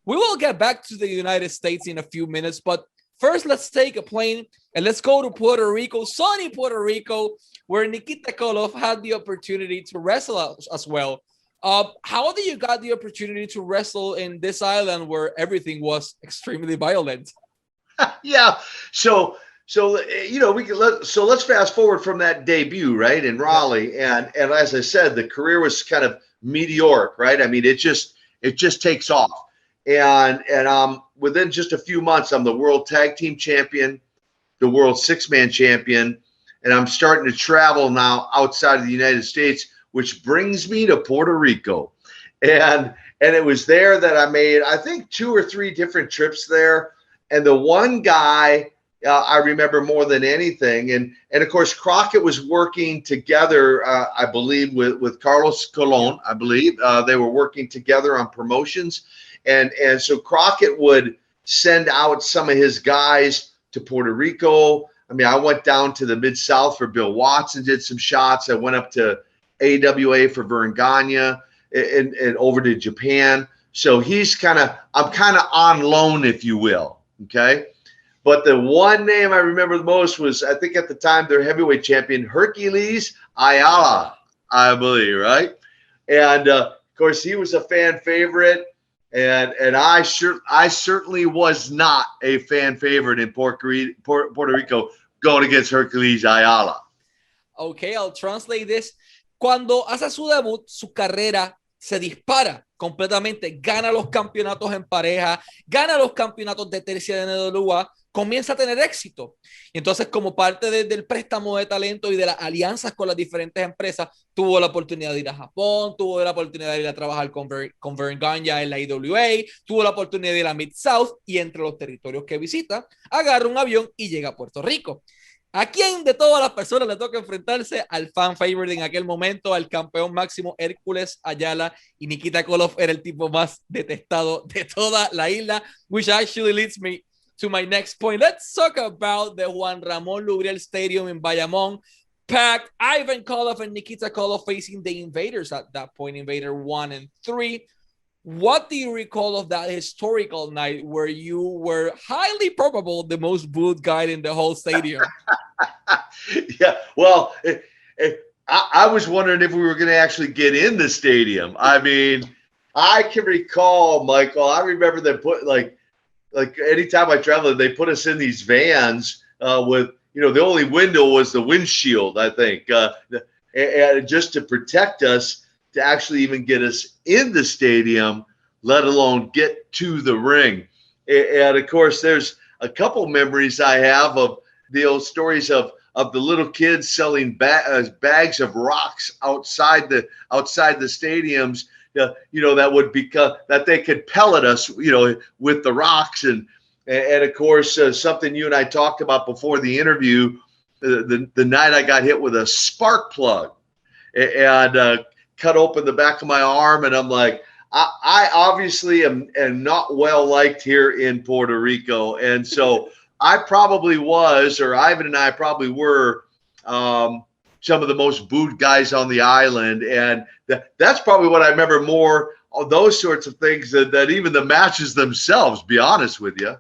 We will get back to the United States in a few minutes, but first, let's take a plane and let's go to Puerto Rico, sunny Puerto Rico, where Nikita Koloff had the opportunity to wrestle as well. How did you got the opportunity to wrestle in this island where everything was extremely violent? Yeah. So you know, let's fast forward from that debut, right, in Raleigh, and as I said, the career was kind of meteoric, right? I mean, it just takes off, and within just a few months, I'm the world tag team champion, the world six-man champion, and I'm starting to travel now outside of the United States, which brings me to Puerto Rico, and it was there that I made, I think, 2 or 3 different trips there, and the one guy I remember more than anything. And of course, Crockett was working together, I believe, with Carlos Colon. I believe they were working together on promotions. And so Crockett would send out some of his guys to Puerto Rico. I mean, I went down to the Mid-South for Bill Watson, did some shots. I went up to AWA for Vern Gagne and over to Japan. So I'm kind of on loan, if you will. Okay. But the one name I remember the most was, I think at the time, their heavyweight champion, Hercules Ayala, I believe, right? And of course, he was a fan favorite, and I certainly was not a fan favorite in Puerto Rico going against Hercules Ayala. Okay, I'll translate this. Cuando hace su debut, su carrera se dispara completamente, gana los campeonatos en pareja, gana los campeonatos de tercia de NWA, comienza a tener éxito. Y entonces, como parte del préstamo de talento y de las alianzas con las diferentes empresas, tuvo la oportunidad de ir a Japón, tuvo la oportunidad de ir a trabajar con Vern Gagne en la IWA, tuvo la oportunidad de ir a Mid-South, y entre los territorios que visita, agarra un avión y llega a Puerto Rico. ¿A quién de todas las personas le toca enfrentarse? Al fan favorite en aquel momento, al campeón máximo Hércules Ayala, y Nikita Koloff era el tipo más detestado de toda la isla, which actually leads me to my next point. Let's talk about the Juan Ramón Lubriel Stadium in Bayamón. Packed, Ivan Koloff and Nikita Koloff facing the Invaders at that point, Invader 1 and 3. What do you recall of that historical night where you were highly probable the most booed guy in the whole stadium? Yeah, well, I was wondering if we were going to actually get in the stadium. I mean, I can recall, Michael, I remember they put like anytime I traveled, they put us in these vans with, you know, the only window was the windshield, I think, and just to protect us, to actually even get us in the stadium, let alone get to the ring. And of course, there's a couple memories I have of the old stories of the little kids selling bags of rocks outside the stadiums. You know, that would become that they could pellet us, you know, with the rocks. And of course, something you and I talked about before the interview, the night I got hit with a spark plug and cut open the back of my arm. And I'm like, I obviously am not well liked here in Puerto Rico. And so I probably was, or Ivan and I probably were, some of the most booed guys on the island. And that's probably what I remember more of, those sorts of things, that even the matches themselves, be honest with you.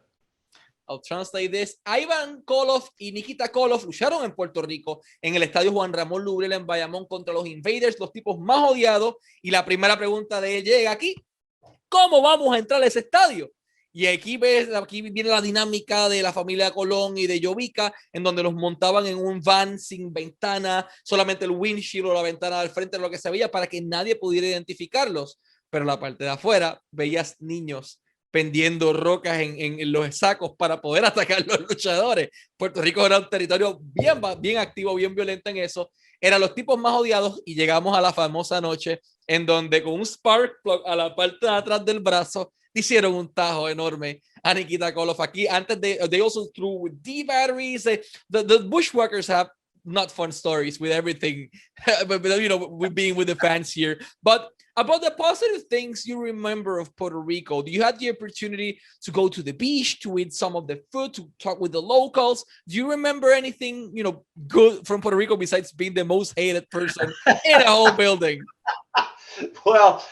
I'll translate this. Ivan Koloff y Nikita Koloff lucharon en Puerto Rico en el estadio Juan Ramón Lubriel en Bayamón contra los Invaders, los tipos más odiados. Y la primera pregunta de él llega aquí: ¿cómo vamos a entrar a ese estadio? Y aquí viene la dinámica de la familia Colón y de Jovica, en donde los montaban en un van sin ventana, solamente el windshield o la ventana del frente, lo que se veía, para que nadie pudiera identificarlos. Pero en la parte de afuera veías niños pendiendo rocas en los sacos para poder atacar a los luchadores. Puerto Rico era un territorio bien activo, bien violento en eso. Eran los tipos más odiados, y llegamos a la famosa noche en donde con un spark plug a la parte de atrás del brazo hicieron un tajo enorme a Nikita Koloff. Aquí, antes they also threw with D batteries. The Bushwhackers have not fun stories with everything, but you know, with being with the fans here. But about the positive things you remember of Puerto Rico, you had the opportunity to go to the beach, to eat some of the food, to talk with the locals. Do you remember anything, you know, good from Puerto Rico besides being the most hated person in a whole building? Well,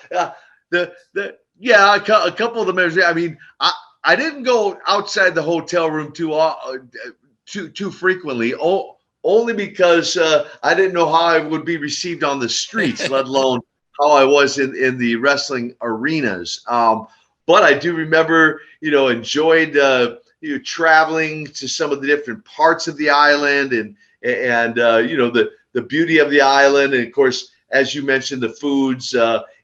Yeah, a couple of the measures. I mean, I didn't go outside the hotel room too frequently. Only because I didn't know how I would be received on the streets, let alone how I was in the wrestling arenas. But I do remember, enjoyed traveling to some of the different parts of the island, and the beauty of the island, and of course, as you mentioned, the foods.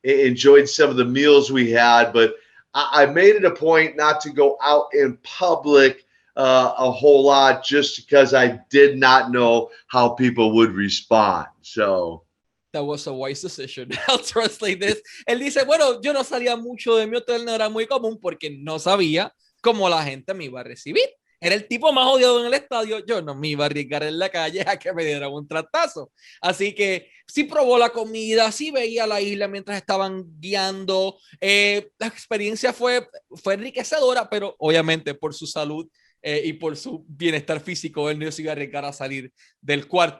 Enjoyed some of the meals we had, but I made it a point not to go out in public a whole lot, just because I did not know how people would respond. So that was a wise decision. I'll translate this. Él dice, bueno, yo no salía mucho de mi hotel, no era muy común porque no sabía cómo la gente me iba a recibir. Era el tipo más odiado en el estadio. Yo no me iba a arriesgar en la calle a que me dieran un tratazo. Así que sí probó la comida, sí veía la isla mientras estaban guiando. La experiencia fue enriquecedora, pero obviamente por su salud y por su bienestar físico, él no se iba a arriesgar a salir del cuarto.